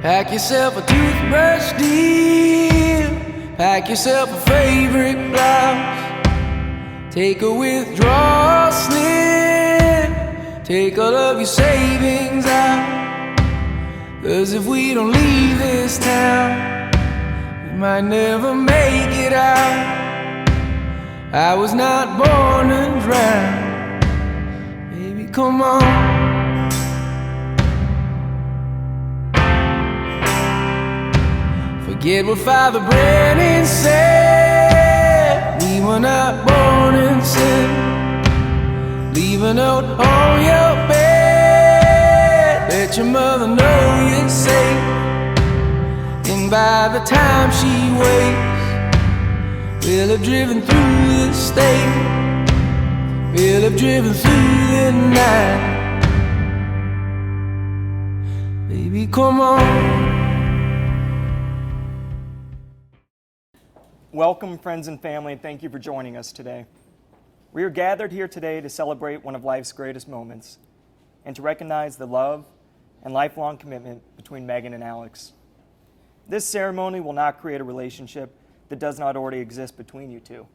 Pack yourself a toothbrush deal. Pack yourself a favorite blouse. Take a withdrawal slip. Take all of your savings out. 'Cause if we don't leave this town, we might never make it out. I was not born to drown. Baby, come on. Forget what Father Brennan said. We were not born in sin. Leave a note on your bed. Let your mother know you're safe. And by the time she wakes, we'll have driven through the state. We'll have driven through the night. Baby, come on. Welcome, friends and family, and thank you for joining us today. We are gathered here today to celebrate one of life's greatest moments and to recognize the love and lifelong commitment between Megan and Alex. This ceremony will not create a relationship that does not already exist between you two,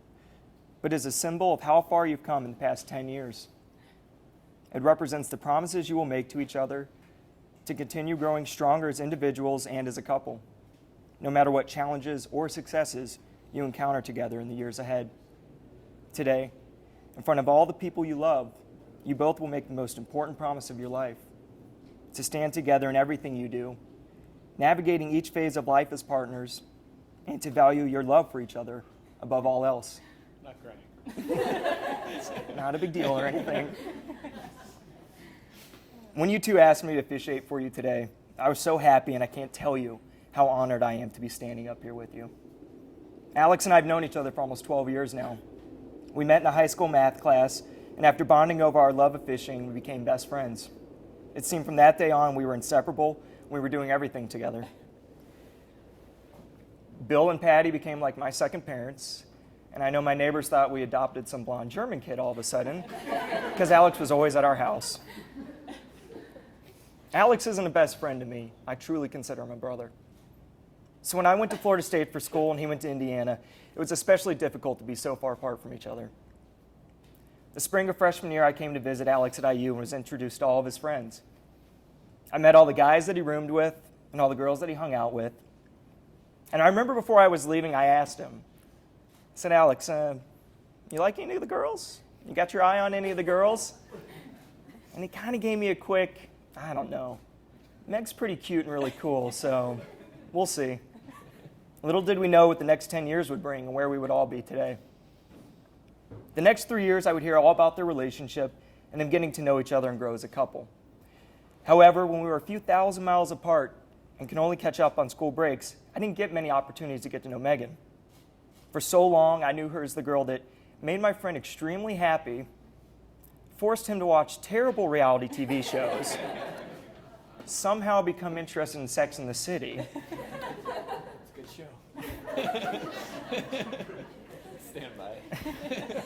but is a symbol of how far you've come in the past 10 years. It represents the promises you will make to each other to continue growing stronger as individuals and as a couple, no matter what challenges or successes you encounter together in the years ahead. Today, in front of all the people you love, you both will make the most important promise of your life: to stand together in everything you do, navigating each phase of life as partners, and to value your love for each other above all else. Not crying. It's not a big deal or anything. When you two asked me to officiate for you today, I was so happy, and I can't tell you how honored I am to be standing up here with you. Alex and I have known each other for almost 12 years now. We met in a high school math class, and after bonding over our love of fishing, we became best friends. It seemed from that day on we were inseparable. We were doing everything together. Bill and Patty became like my second parents, and I know my neighbors thought we adopted some blonde German kid all of a sudden, because Alex was always at our house. Alex isn't a best friend to me. I truly consider him a brother. So when I went to Florida State for school and he went to Indiana, it was especially difficult to be so far apart from each other. The spring of freshman year, I came to visit Alex at IU and was introduced to all of his friends. I met all the guys that he roomed with and all the girls that he hung out with. And I remember before I was leaving, I asked him, I said, Alex, you like any of the girls? You got your eye on any of the girls? And he kind of gave me a quick, I don't know. Meg's pretty cute and really cool, so we'll see. Little did we know what the next 10 years would bring and where we would all be today. The next 3 years, I would hear all about their relationship and them getting to know each other and grow as a couple. However, when we were a few thousand miles apart and could only catch up on school breaks, I didn't get many opportunities to get to know Megan. For so long, I knew her as the girl that made my friend extremely happy, forced him to watch terrible reality TV shows, somehow become interested in Sex and the City. It's a good show. Stand by it.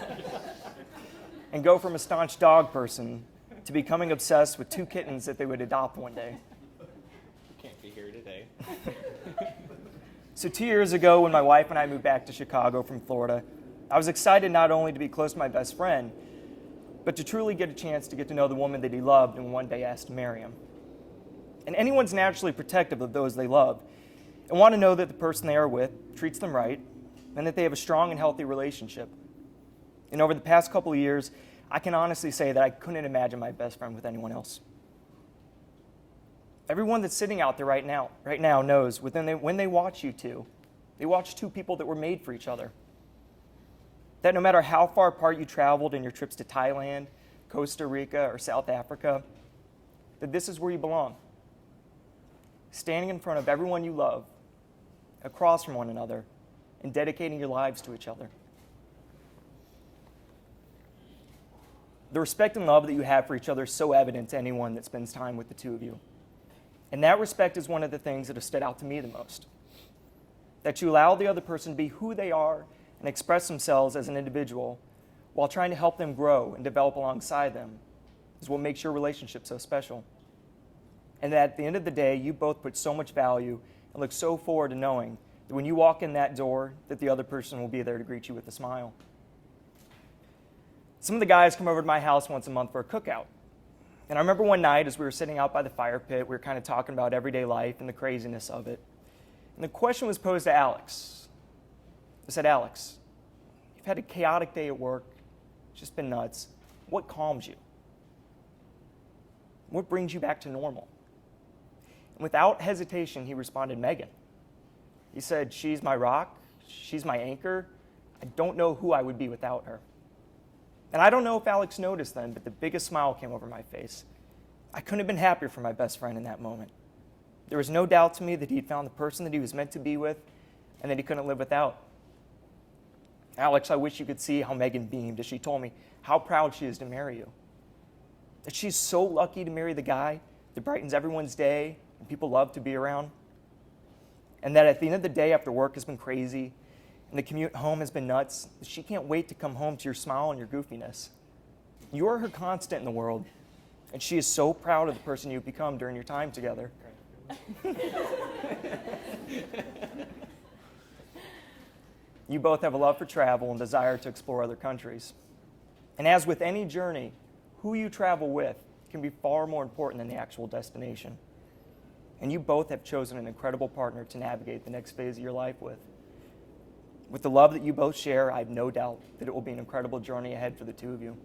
And go from a staunch dog person to becoming obsessed with 2 kittens that they would adopt one day. Can't be here today. So 2 years ago, when my wife and I moved back to Chicago from Florida, I was excited not only to be close to my best friend, but to truly get a chance to get to know the woman that he loved and one day asked to marry him. And anyone's naturally protective of those they love and want to know that the person they are with treats them right and that they have a strong and healthy relationship. And over the past couple of years, I can honestly say that I couldn't imagine my best friend with anyone else. Everyone that's sitting out there right now knows when they watch you two, they watch 2 people that were made for each other. That no matter how far apart you traveled in your trips to Thailand, Costa Rica, or South Africa, that this is where you belong. Standing in front of everyone you love, across from one another, and dedicating your lives to each other. The respect and love that you have for each other is so evident to anyone that spends time with the 2 of you. And that respect is one of the things that have stood out to me the most. That you allow the other person to be who they are and express themselves as an individual while trying to help them grow and develop alongside them is what makes your relationship so special. and that at the end of the day, you both put so much value and look so forward to knowing that when you walk in that door, that the other person will be there to greet you with a smile. Some of the guys come over to my house once a month for a cookout. And I remember one night as we were sitting out by the fire pit, we were kind of talking about everyday life and the craziness of it. And the question was posed to Alex. I said, Alex, you've had a chaotic day at work, it's just been nuts. What calms you? What brings you back to normal? And without hesitation, he responded, Megan. He said, she's my rock, she's my anchor. I don't know who I would be without her. And I don't know if Alex noticed then, but the biggest smile came over my face. I couldn't have been happier for my best friend in that moment. There was no doubt to me that he'd found the person that he was meant to be with and that he couldn't live without. Alex, I wish you could see how Megan beamed as she told me how proud she is to marry you. That she's so lucky to marry the guy that brightens everyone's day and people love to be around. And that at the end of the day, after work has been crazy and the commute home has been nuts, she can't wait to come home to your smile and your goofiness. You are her constant in the world, and she is so proud of the person you've become during your time together. You both have a love for travel and desire to explore other countries. And as with any journey, who you travel with can be far more important than the actual destination. And you both have chosen an incredible partner to navigate the next phase of your life with. With the love that you both share, I have no doubt that it will be an incredible journey ahead for the two of you.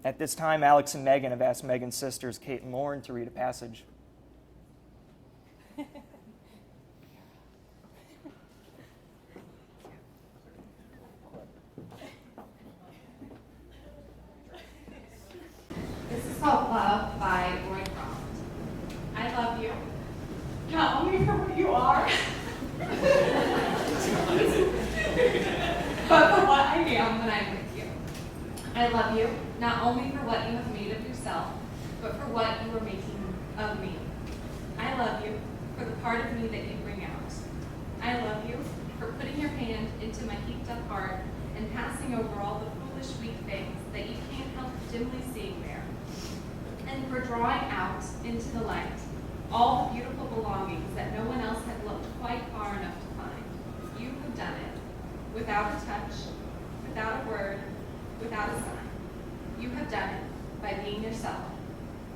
At this time, Alex and Megan have asked Megan's sisters, Kate and Lauren, to read a passage. This is called Love by Roy Croft. I love you, not only for what you are, but for what I am when I'm with you. I love you, not only for what you have made of yourself, but for what you are making of me. I love you for the part of me that you bring out. I love you for putting your hand into my heaped up heart and passing over all the foolish, weak things that you can't help dimly seeing there. And for drawing out into the light all the beautiful belongings that no one else had looked quite far enough to find. You have done it, without a touch, without a word, without a sign. You have done it by being yourself.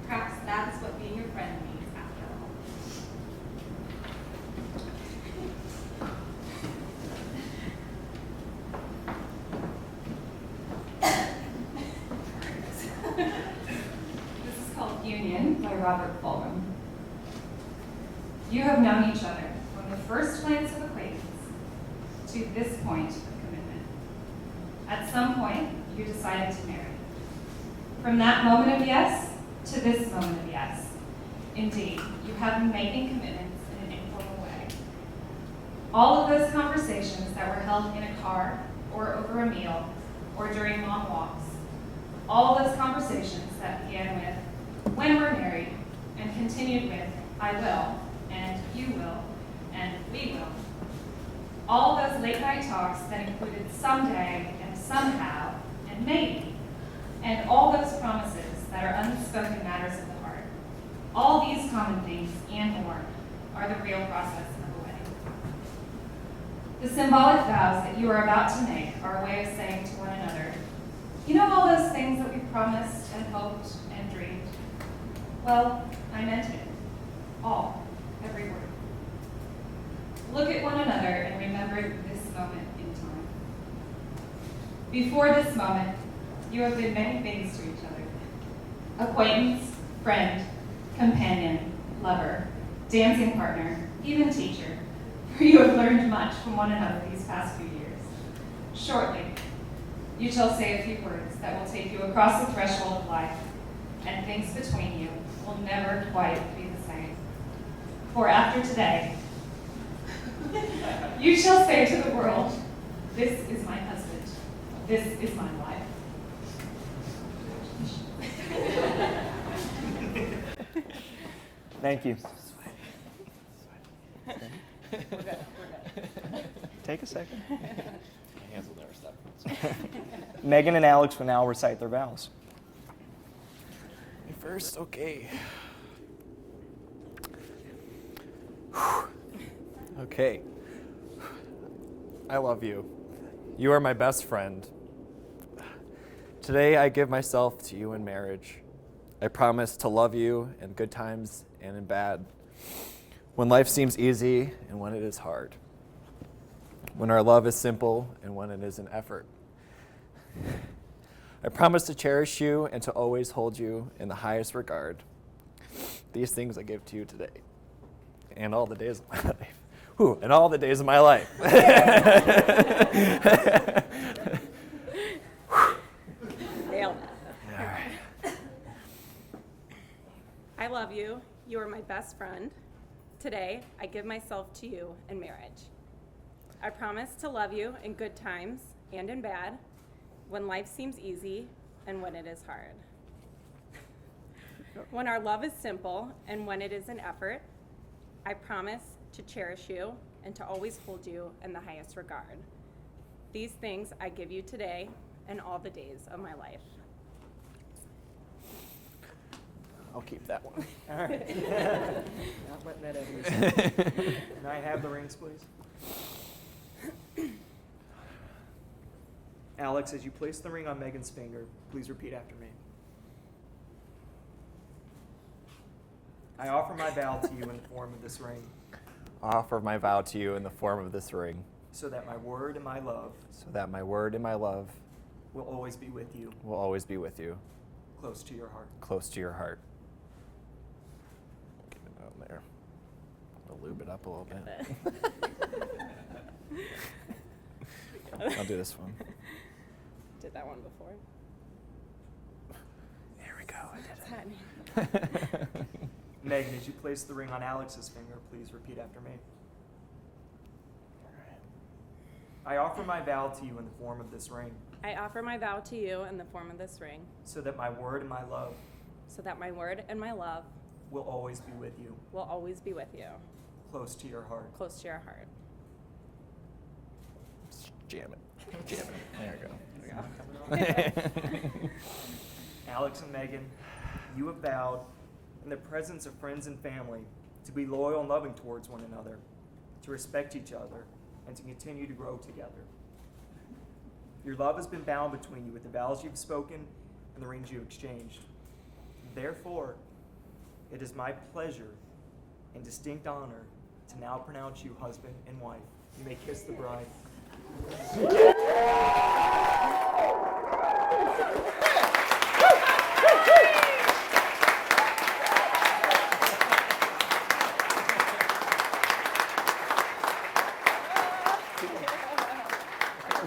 Perhaps that's what being a friend means after all. This is called Union by Robert Fulgham. You have known each other from the first glance of acquaintance to this point of commitment. At some point, you decided to marry. From that moment of yes to this moment of yes. Indeed, you have been making commitments in an informal way. All of those conversations that were held in a car or over a meal or during long walks, all those conversations that began with, when we're married, and continued with, I will, and you will, and we will. All those late night talks that included someday and somehow and maybe, and all those promises that are unspoken matters of the heart. All these common things and more are the real process of a wedding. The symbolic vows that you are about to make are a way of saying to one another, you know all those things that we promised and hoped and dreamed? Well, I meant it. All. Every word. Look at one another and remember this moment in time. Before this moment, you have been many things to each other. Acquaintance, friend, companion, lover, dancing partner, even teacher, for you have learned much from one another these past few years. Shortly, you shall say a few words that will take you across the threshold of life, and things between you will never quite be the same. For after today, you shall say to the world, this is my husband, this is my life. Thank you. Take a second. My hands will never stop. Megan and Alex will now recite their vows. first, okay. Okay. I love you. You are my best friend. Today I give myself to you in marriage. I promise to love you in good times and in bad, when life seems easy and when it is hard, when our love is simple and when it is an effort. I promise to cherish you and to always hold you in the highest regard. These things I give to you today and all the days of my life. Whew, and all the days of my life. Nailed it. All right. I love you. You are my best friend. Today, I give myself to you in marriage. I promise to love you in good times and in bad, when life seems easy and when it is hard. When our love is simple and when it is an effort, I promise to cherish you and to always hold you in the highest regard. These things I give you today and all the days of my life. I'll keep that one. All right. Not letting that ever. Can I have the rings, please? Alex, as you place the ring on Megan's finger, please repeat after me. I offer my vow to you in the form of this ring, I offer my vow to you in the form of this ring, so that my word and my love so that my word and my love will always be with you, will always be with you, close to your heart. close to your heart. Get it out there. I'll lube it up a little bit. I'll do this one. Did that one before? There we go. What's happening? Megan, as you place the ring on Alex's finger, please repeat after me. I offer my vow to you in the form of this ring, I offer my vow to you in the form of this ring, so that my word and my love so that my word and my love will always be with you, will always be with you, close to your heart. close to your heart. Just jam it. Jam it. There we go. Alex and Megan, you have vowed, in the presence of friends and family, to be loyal and loving towards one another, to respect each other, and to continue to grow together. Your love has been bound between you with the vows you've spoken and the rings you've exchanged. Therefore, it is my pleasure and distinct honor to now pronounce you husband and wife. You may kiss the bride.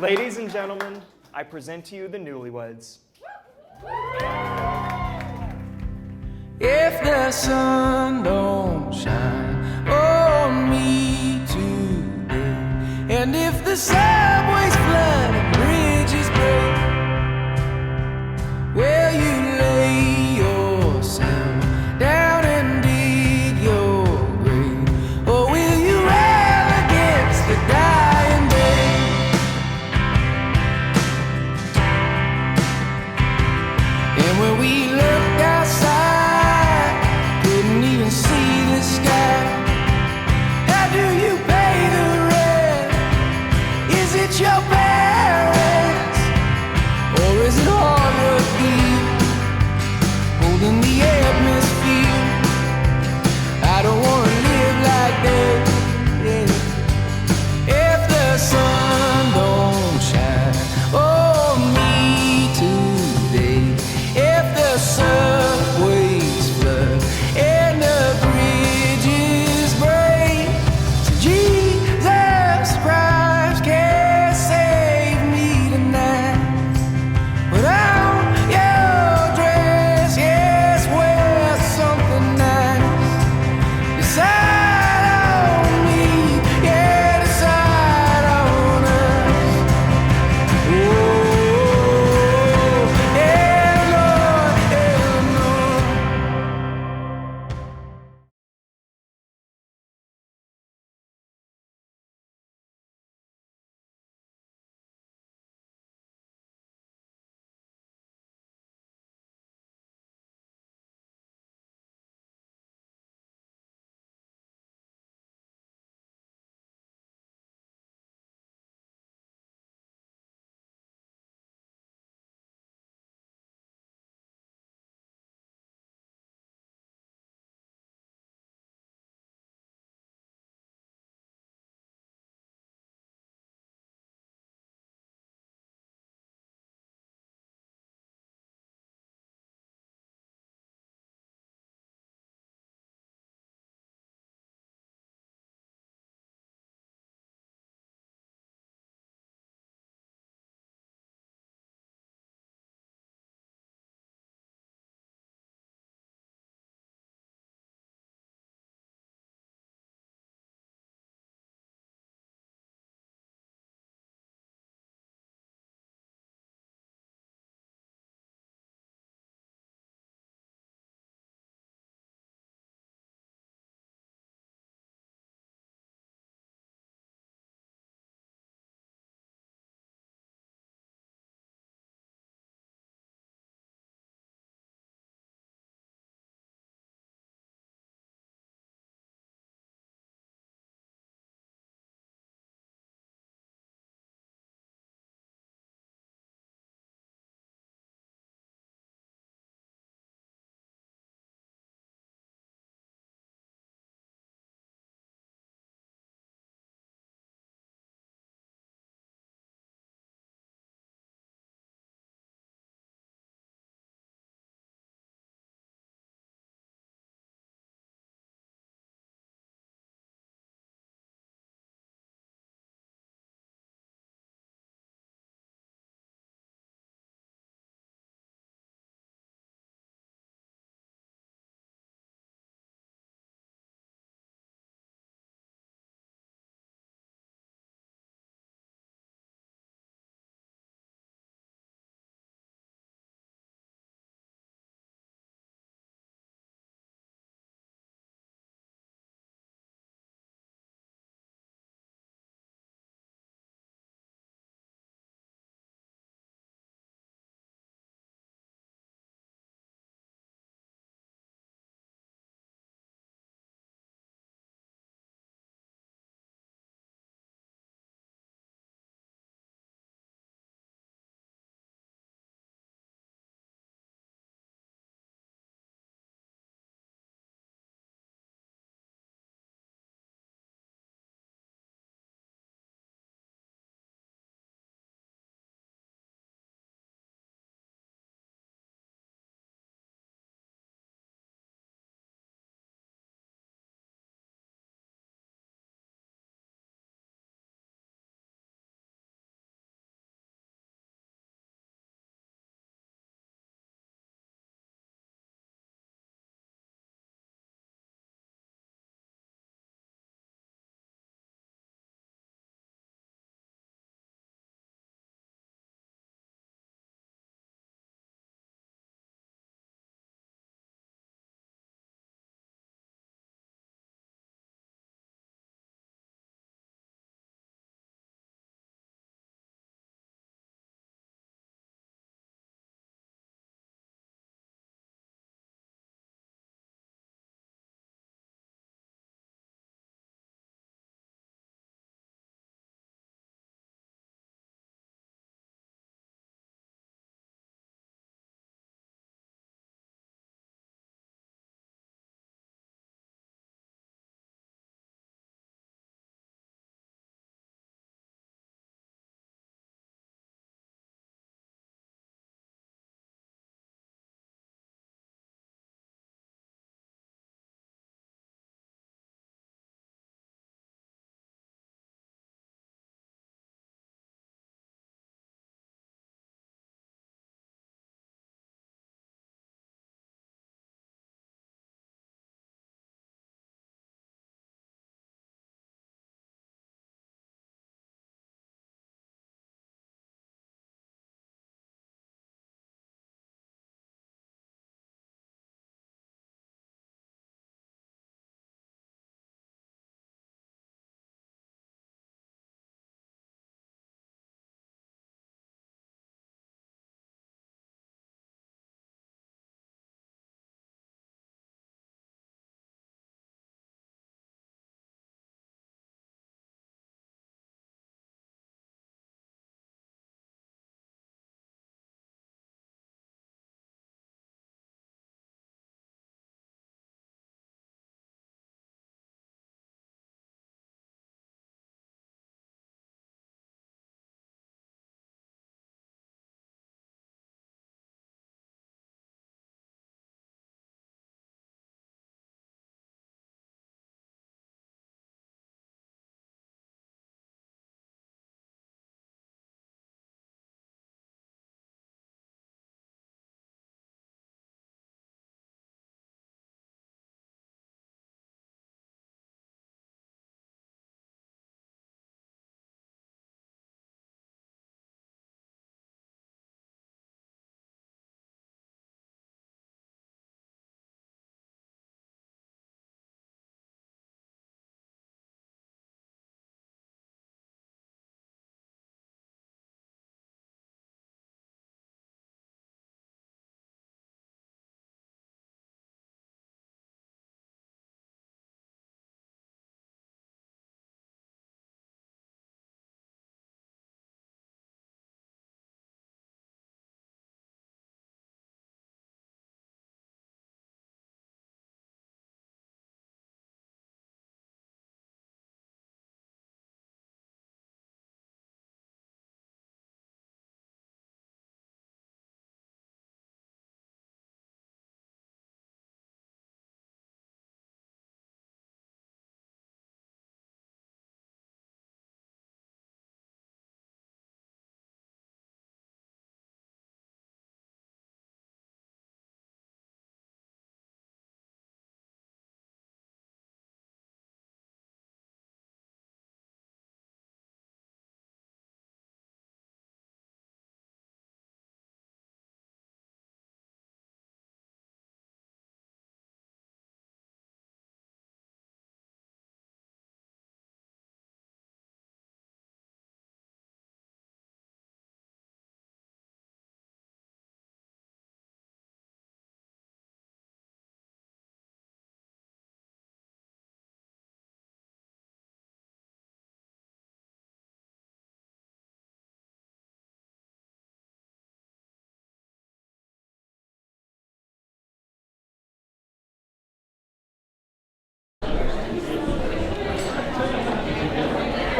Ladies and gentlemen, I present to you the newlyweds. If the sun don't shine on me today, and if the subways flood and bridges break, will you lay yourself down and dig your grave, or will you rail against the dying day? And when we looked outside, couldn't even see the sky. How do you pay the rent? Is it your parents? Or is it hard work here, holding the atmosphere? I don't want to live like that, yeah. If the sun don't shine on me today, if the sun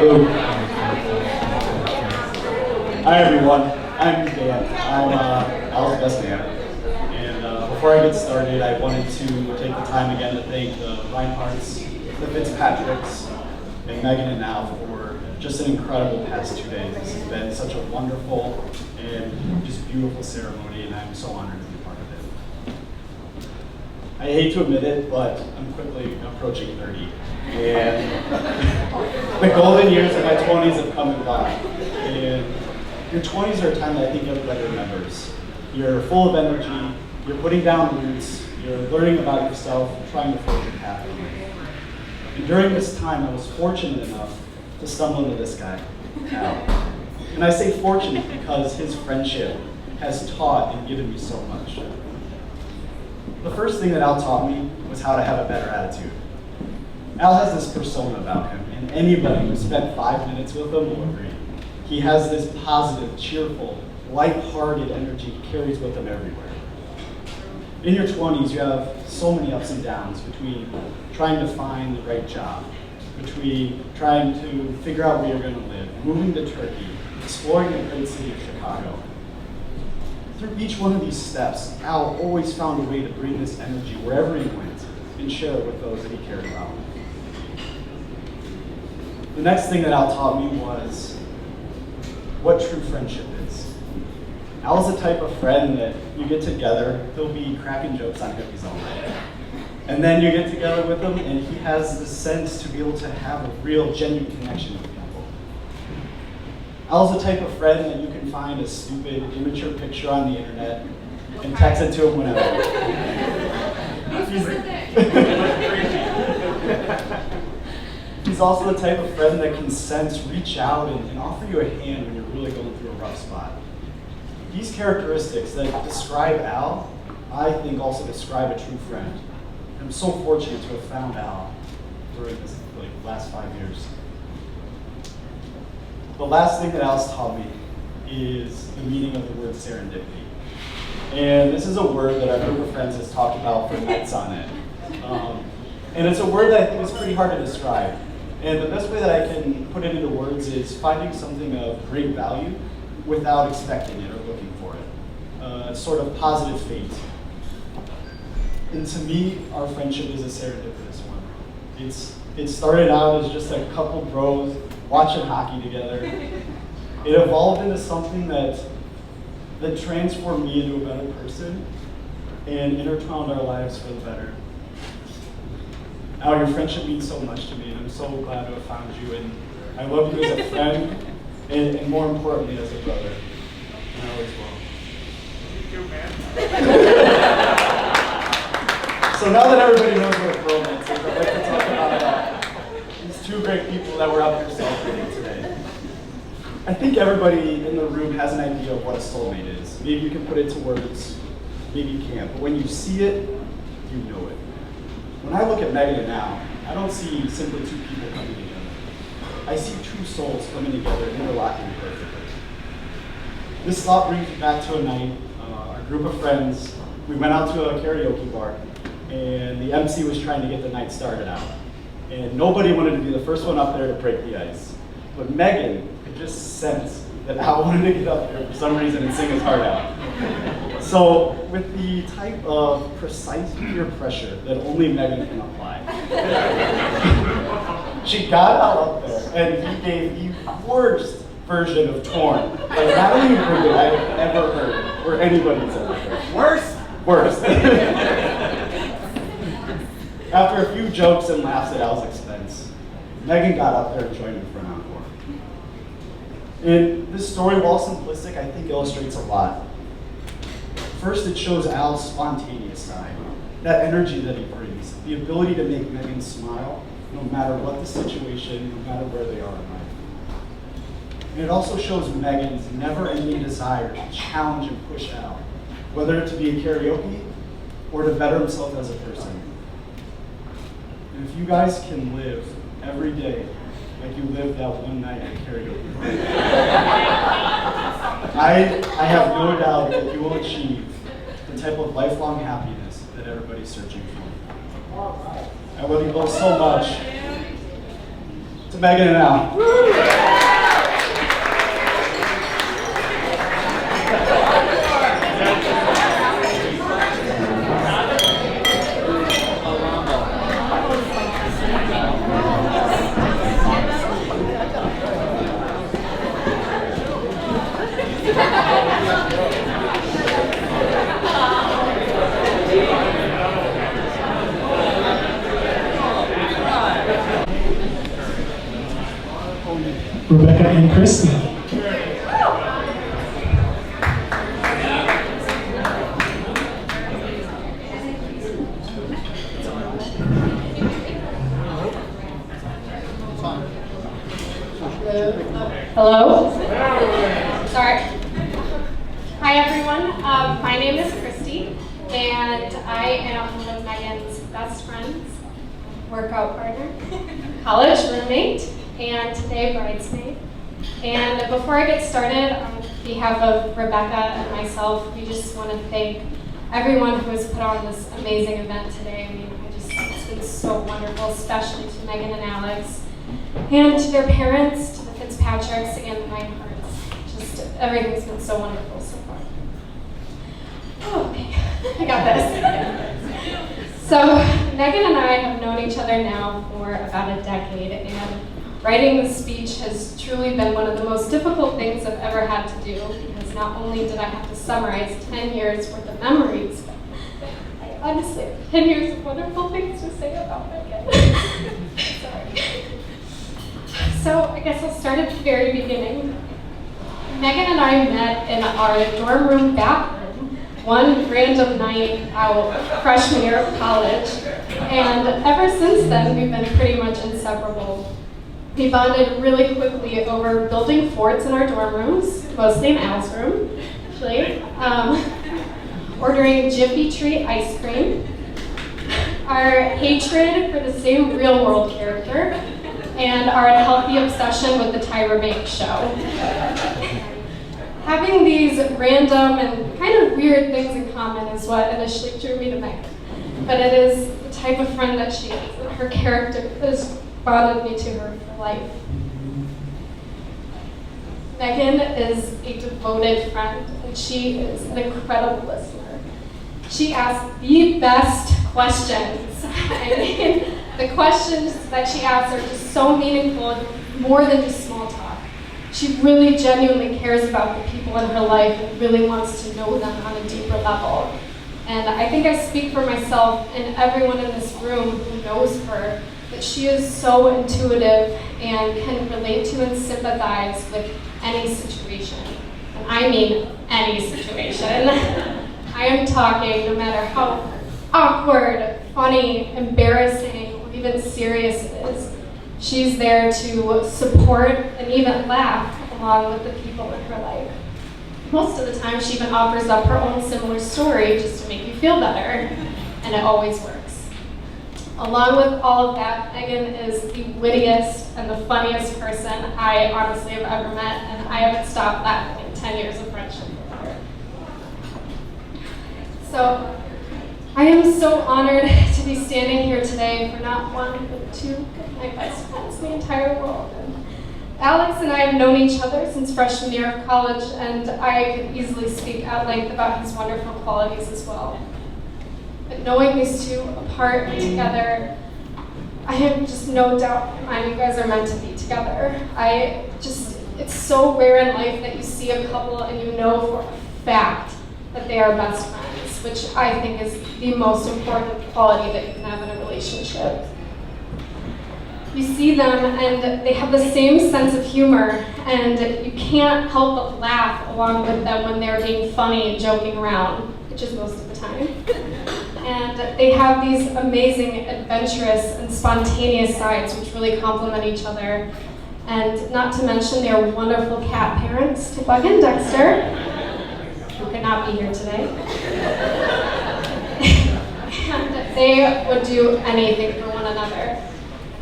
Hi everyone, I'm Dan. I'm Al's best man. And before I get started, I wanted to take the time again to thank the Reinhardts, the Fitzpatricks, and Megan and Al for just an incredible past 2 days. This has been such a wonderful and just beautiful ceremony, and I'm so honored to be part of it. I hate to admit it, but I'm quickly approaching 30. And the golden years of my 20s have come and gone. And your 20s are a time that I think everybody remembers. You're full of energy, you're putting down roots, you're learning about yourself, trying to forge your path in life. And during this time, I was fortunate enough to stumble into this guy, Al. And I say fortunate because his friendship has taught and given me so much. The first thing that Al taught me was how to have a better attitude. Al has this persona about him, and anybody who spent 5 minutes with him will agree. He has this positive, cheerful, light-hearted energy he carries with him everywhere. In your 20s, you have so many ups and downs between trying to find the right job, between trying to figure out where you're going to live, moving to Turkey, exploring the great city of Chicago. Through each one of these steps, Al always found a way to bring this energy wherever he went and share it with those that he cared about. The next thing that Al taught me was what true friendship is. Al's the type of friend that you get together, he'll be cracking jokes on hippies all night. And then you get together with him and he has the sense to be able to have a real, genuine connection with people. Al's the type of friend that you can find a stupid, immature picture on the internet and text it to him whenever. He's also the type of friend that can sense, reach out, and offer you a hand when you're really going through a rough spot. These characteristics that describe Al, I think also describe a true friend. I'm so fortunate to have found Al during this last 5 years. The last thing that Al's taught me is the meaning of the word serendipity. And this is a word that our group of friends has talked about for nights on end. And it's a word that I think is pretty hard to describe. And the best way that I can put it into words is finding something of great value without expecting it or looking for it. A sort of positive fate. And to me, our friendship is a serendipitous one. It started out as just a couple bros watching hockey together. It evolved into something that transformed me into a better person and intertwined our lives for the better. Al, your friendship means so much to me, and I'm so glad to have found you. And I love you as a friend, and more importantly, as a brother. And I always will. You too, man. So now that everybody knows what a bromance is, I'd like to talk about these two great people that we're out here celebrating today. I think everybody in the room has an idea of what a soulmate is. Maybe you can put it to words, maybe you can't. But when you see it, you know it. When I look at Megan and Al, I don't see simply two people coming together. I see two souls coming together, interlocking perfectly. This thought brings me back to a night, our group of friends, we went out to a karaoke bar, and the MC was trying to get the night started out. And nobody wanted to be the first one up there to break the ice. But Megan could just sense that Al wanted to get up there for some reason and sing his heart out. So with the type of precise peer pressure that only Megan can apply, she got Al up there and he gave the worst version of Torn. Like not only heard it I've ever heard, or anybody's ever heard. Worse? Worst. After a few jokes and laughs at Al's expense, Megan got up there and joined him for an encore. And this story, while simplistic, I think illustrates a lot. First, it shows Al's spontaneous side, that energy that he brings, the ability to make Megan smile no matter what the situation, no matter where they are in life. And it also shows Megan's never-ending desire to challenge and push Al, whether it to be a karaoke or to better himself as a person. And if you guys can live every day like you lived that one night at karaoke, I have no doubt that you will achieve the type of lifelong happiness that everybody's searching for. I love you both so much. to Megan and Al. Rebecca and Christy. Hello? Sorry. Hi, everyone. My name is Christy, and I am one of Megan's best friends, workout partner, college roommate, and today bridesmaid. And before I get started, on behalf of Rebecca and myself, we just want to thank everyone who has put on this amazing event today. I mean, it's been so wonderful, especially to Megan and Alex, and to their parents, to the Fitzpatricks, and the Reinhardts. Just everything's been so wonderful so far. Oh, okay, I got this. So, Megan and I have known each other now for about a decade, and writing this speech has truly been one of the most difficult things I've ever had to do, because not only did I have to summarize 10 years worth of memories, but I honestly have 10 years of wonderful things to say about Megan. Sorry. So I guess I'll start at the very beginning. Megan and I met in our dorm room bathroom one random night out freshman year of college, and ever since then we've been pretty much inseparable. We bonded really quickly over building forts in our dorm rooms, mostly in Al's room, actually, ordering Jiffy Tree ice cream, our hatred for the same real world character, and our unhealthy obsession with the Tyra Banks show. Having these random and kind of weird things in common is what initially drew me to Megan, but it is the type of friend that she is, and her character has bonded me to her for life. Megan is a devoted friend, and she is an incredible listener. She asks the best questions. I mean, the questions that she asks are just so meaningful, more than just small talk. She really genuinely cares about the people in her life and really wants to know them on a deeper level. And I think I speak for myself and everyone in this room who knows her, that she is so intuitive and can relate to and sympathize with any situation. And I mean any situation. I am talking no matter how awkward, funny, embarrassing, or even serious it is. She's there to support and even laugh along with the people in her life. Most of the time, she even offers up her own similar story just to make you feel better, and it always works. Along with all of that, Megan is the wittiest and the funniest person I honestly have ever met, and I haven't stopped laughing in 10 years of friendship with her. So, I am so honored to be standing here today for not one, but two of my best friends in the entire world. And Alex and I have known each other since freshman year of college, and I could easily speak at length about his wonderful qualities as well. But knowing these two apart and together, I have just no doubt in my mind you guys are meant to be together. It's so rare in life that you see a couple and you know for a fact that they are best friends, which I think is the most important quality that you can have in a relationship. You see them and they have the same sense of humor, and you can't help but laugh along with them when they're being funny and joking around, which is most of the time. And they have these amazing, adventurous, and spontaneous sides which really complement each other. And not to mention their wonderful cat parents, Bug and Dexter, who could not be here today. And they would do anything for one another.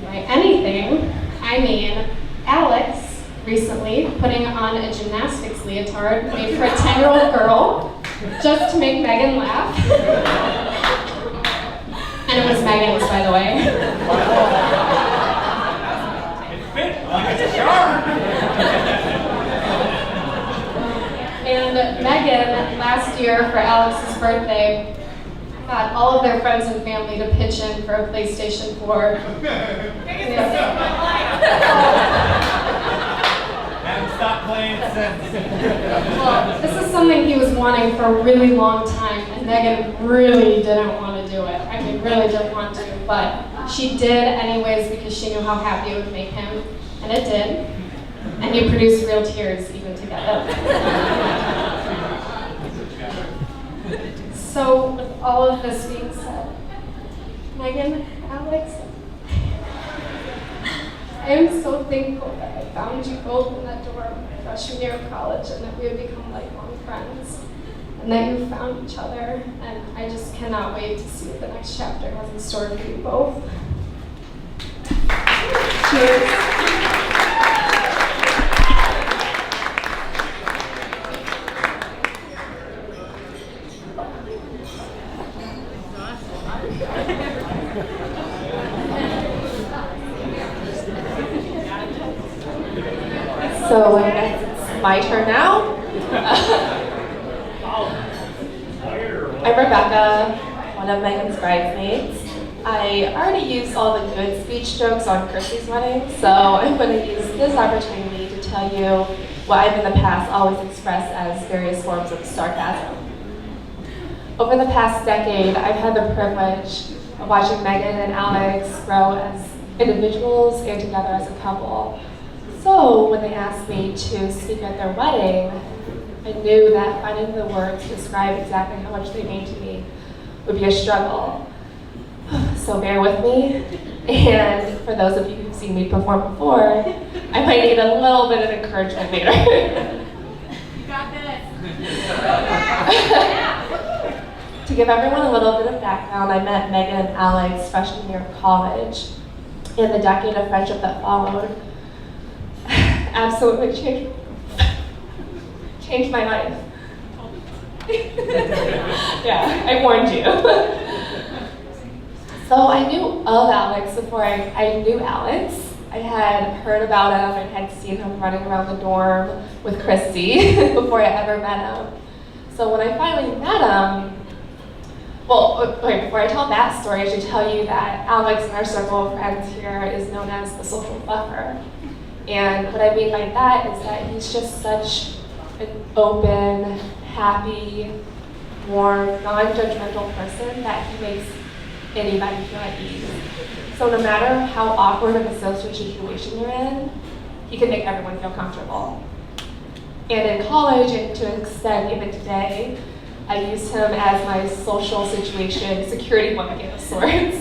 By anything, I mean Alex recently putting on a gymnastics leotard made for a 10-year-old girl just to make Megan laugh. And it was Megan's, by the way. It Megan, last year for Alex's birthday, got all of their friends and family to pitch in for a PlayStation 4. Haven't stopped playing since. Well, this is something he was wanting for a really long time, and Megan really didn't want to do it. I mean, really didn't want to, but she did anyways because she knew how happy it would make him, and it did. And he produced real tears even together. So, with all of this being said, Megan, Alex, I am so thankful that I found you both in that dorm freshman year of college and that we would become lifelong friends and that you found each other, and I just cannot wait to see what the next chapter has in store for you both. Cheers. So I guess it's my turn now. I'm Rebecca, one of Megan's bridesmaids. I already used all the good speech jokes on Chrissy's wedding, so I'm going to use this opportunity to tell you what I've in the past always expressed as various forms of sarcasm. Over the past decade, I've had the privilege of watching Megan and Alex grow as individuals and together as a couple. So when they asked me to speak at their wedding, I knew that finding the words to describe exactly how much they mean to me would be a struggle. So bear with me, and for those of you who've seen me perform before, I might need a little bit of encouragement later. You got this. To give everyone a little bit of background, I met Megan and Alex freshman year of college, and the decade of friendship that followed absolutely changed my life. Yeah, I warned you. So I knew of Alex before I knew Alex. I had heard about him and had seen him running around the dorm with Christy before I ever met him. So when I finally met him, well, wait, before I tell that story, I should tell you that Alex in our circle of friends here is known as the social buffer. And what I mean by that is that he's just such an open, happy, warm, non-judgmental person that he makes anybody feel at ease. So no matter how awkward of a social situation you're in, he can make everyone feel comfortable. And in college, and to an extent even today, I used him as my social situation security blanket of sorts.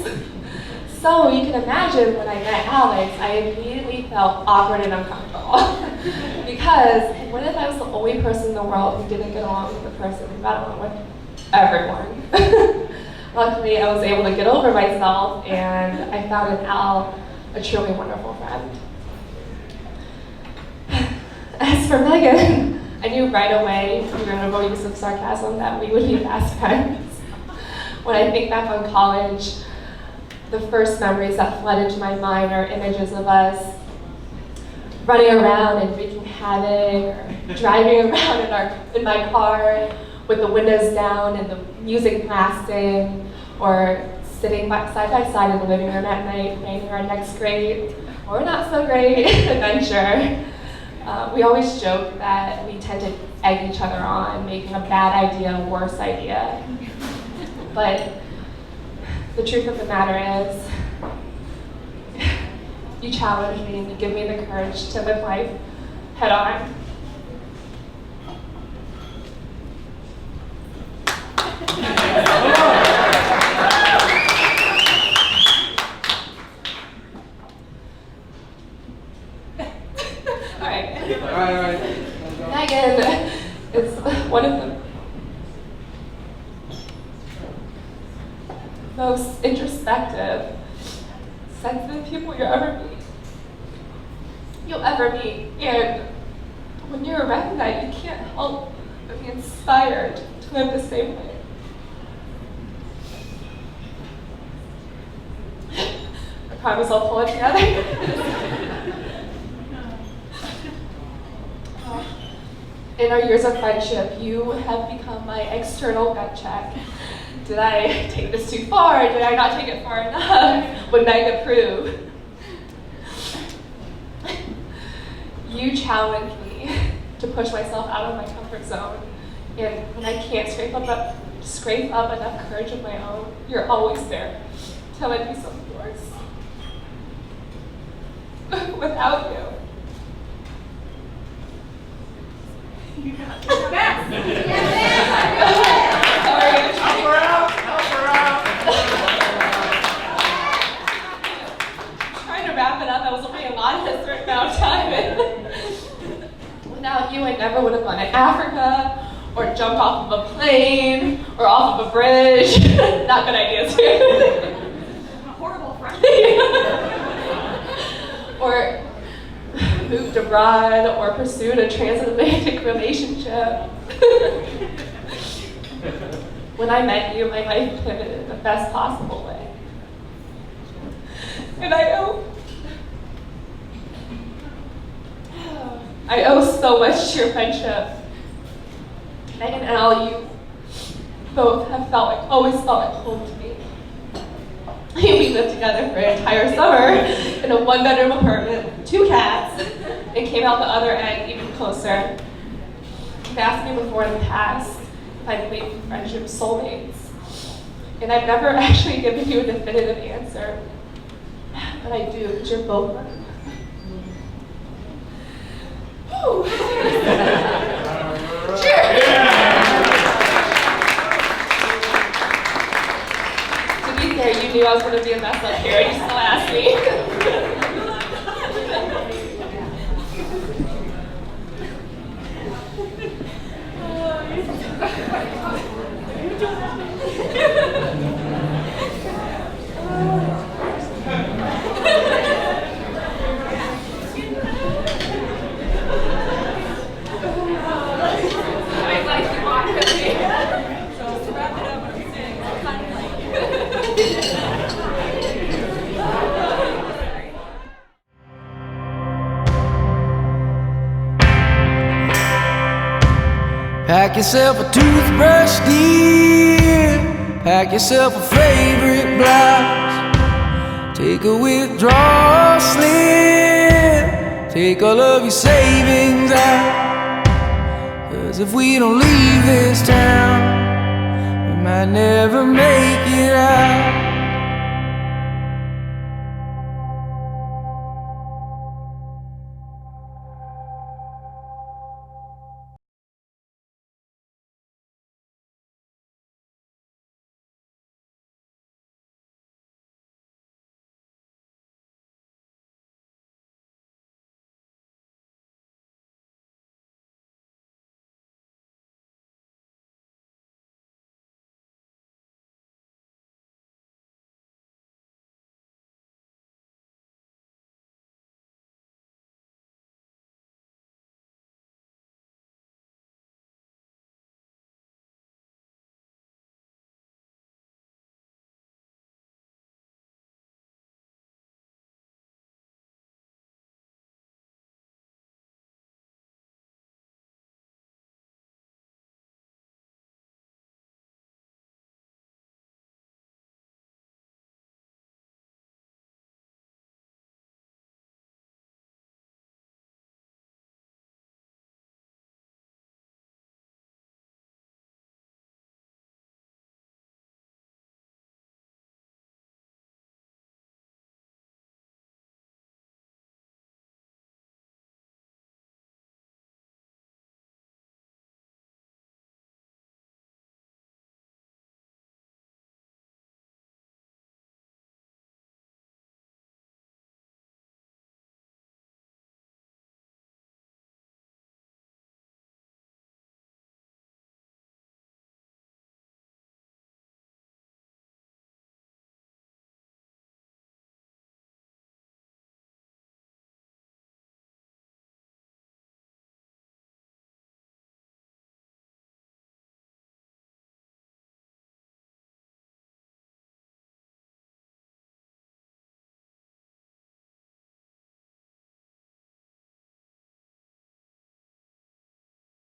So you can imagine when I met Alex, I immediately felt awkward and uncomfortable. Because what if I was the only person in the world who didn't get along with the person who got along with everyone? Luckily, I was able to get over myself, and I found in Al a truly wonderful friend. As for Megan, I knew right away, through a use of sarcasm, that we would be fast friends. When I think back on college, the first memories that flood into my mind are images of us running around and wreaking havoc, or driving around in my car with the windows down and the music blasting, or sitting side by side in the living room at night planning our next great or not so great adventure. We always joke that we tend to egg each other on, making a bad idea a worse idea. But the truth of the matter is, you challenge me and you give me the courage to live life head on. All right. Megan is one of the most introspective, sensitive people you'll ever meet. And when you're around that, you can't help but be inspired to live the same way. I promise I'll pull it together. In our years of friendship, you have become my external gut check. Did I take this too far? Did I not take it far enough? Would Meg approve? You challenge me to push myself out of my comfort zone. And when I can't scrape up enough courage of my own, you're always there to lend me some of yours. Without you. Trying to wrap it up. I was only allotted a certain amount of time. Without you, I never would have gone to Africa, or jumped off of a plane, or off of a bridge. Not good ideas. A horrible friend. Or moved abroad, or pursued a transatlantic relationship. When I met you, my life pivoted in the best possible way. And I owe so much to your friendship. Megan and Elle, you both have always felt like home to me. We lived together for an entire summer in a one-bedroom apartment with 2 cats, and came out the other end even closer. You've asked me before in the past if I believe in friendship soulmates, and I've never actually given you a definitive answer, but I do, because you're both right. Whew. Cheers! To be fair, you knew I was going to be a mess up here, and you still asked me. Pack yourself a toothbrush, dear. Pack yourself a favorite blouse. Take a withdrawal slip. Take all of your savings out. 'Cause if we don't leave this town, we might never make it out.